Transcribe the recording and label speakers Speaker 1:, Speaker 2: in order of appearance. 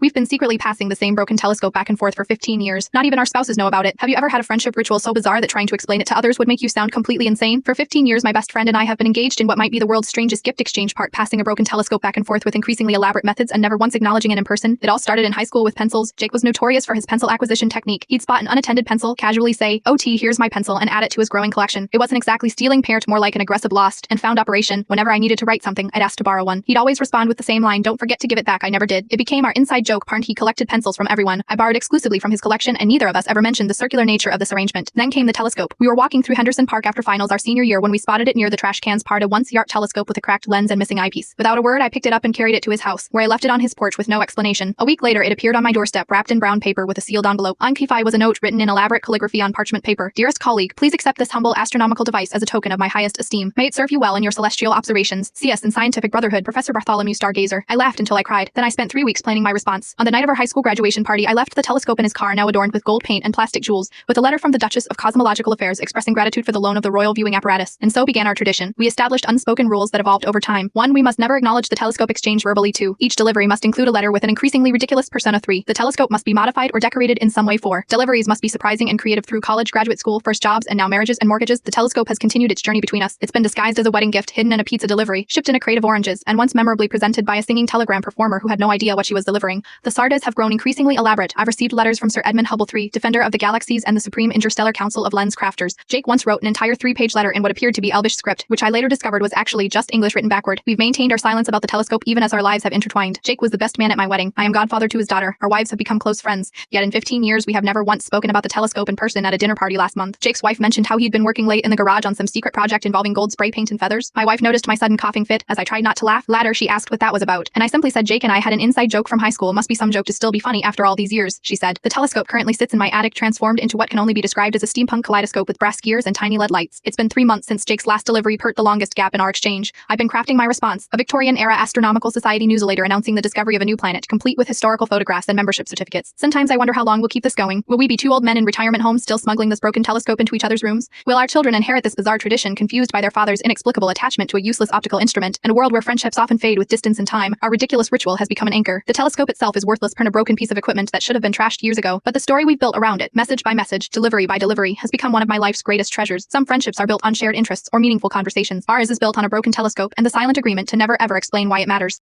Speaker 1: We've been secretly passing the same broken telescope back and forth for 15 years. Not even our spouses know about it. Have you ever had a friendship ritual so bizarre that trying to explain it to others would make you sound completely insane? For 15 years, my best friend and I have been engaged in what might be the world's strangest gift exchange part, passing a broken telescope back and forth with increasingly elaborate methods and never once acknowledging it in person. It all started in high school with pencils. Jake was notorious for his pencil acquisition technique. He'd spot an unattended pencil, casually say, "OT, here's my pencil," and add it to his growing collection. It wasn't exactly stealing paired, more like an aggressive lost and found operation. Whenever I needed to write something, I'd ask to borrow one. He'd always respond with the same line, "Don't forget to give it back." I never did. It became our inside joke. He collected pencils from everyone. I borrowed exclusively from his collection, and neither of us ever mentioned the circular nature of this arrangement. Then came the telescope. We were walking through Henderson Park after finals our senior year when we spotted it near the trash cans, part of once yard telescope with a cracked lens and missing eyepiece. Without a word, I picked it up and carried it to his house, where I left it on his porch with no explanation. A week later, it appeared on my doorstep, wrapped in brown paper with a sealed envelope. On Key was a note written in elaborate calligraphy on parchment paper. "Dearest colleague, please accept this humble astronomical device as a token of my highest esteem. May it serve you well in your celestial observations. CS in Scientific Brotherhood, Professor Bartholomew Stargazer." I laughed until I cried. Then I spent 3 weeks planning my response. On the night of our high school graduation party, I left the telescope in his car, now adorned with gold paint and plastic jewels, with a letter from the Duchess of Cosmological Affairs expressing gratitude for the loan of the royal viewing apparatus. And so began our tradition. We established unspoken rules that evolved over time. 1. We must never acknowledge the telescope exchange verbally. 2. Each delivery must include a letter with an increasingly ridiculous persona. 3. The telescope must be modified or decorated in some way. 4. Deliveries must be surprising and creative. Through college, graduate school, first jobs, and now marriages and mortgages, the telescope has continued its journey between us. It's been disguised as a wedding gift, hidden in a pizza delivery, shipped in a crate of oranges, and once memorably presented by a singing telegram performer who had no idea what she was delivering. The Sardas have grown increasingly elaborate. I've received letters from Sir Edmund Hubble III, defender of the galaxies and the Supreme Interstellar Council of Lens Crafters. Jake once wrote an entire 3-page letter in what appeared to be Elvish script, which I later discovered was actually just English written backward. We've maintained our silence about the telescope even as our lives have intertwined. Jake was the best man at my wedding. I am godfather to his daughter. Our wives have become close friends. Yet in 15 years, we have never once spoken about the telescope in person. At a dinner party last month, Jake's wife mentioned how he'd been working late in the garage on some secret project involving gold spray paint and feathers. My wife noticed my sudden coughing fit. As I tried not to laugh, later she asked what that was about, and I simply said Jake and I had an inside joke from high school. Must be some joke to still be funny after all these years, she said. The telescope currently sits in my attic, transformed into what can only be described as a steampunk kaleidoscope with brass gears and tiny LED lights. It's been 3 months since Jake's last delivery, the longest gap in our exchange. I've been crafting my response, a Victorian-era Astronomical Society newsletter announcing the discovery of a new planet, complete with historical photographs and membership certificates. Sometimes I wonder how long we'll keep this going. Will we be 2 old men in retirement homes still smuggling this broken telescope into each other's rooms? Will our children inherit this bizarre tradition, confused by their father's inexplicable attachment to a useless optical instrument? In a world where friendships often fade with distance and time, our ridiculous ritual has become an anchor. The telescope itself is worthless, a broken piece of equipment that should have been trashed years ago, but the story we've built around it, message by message, delivery by delivery, has become one of my life's greatest treasures. Some friendships are built on shared interests or meaningful conversations. Ours is built on a broken telescope and the silent agreement to never ever explain why it matters.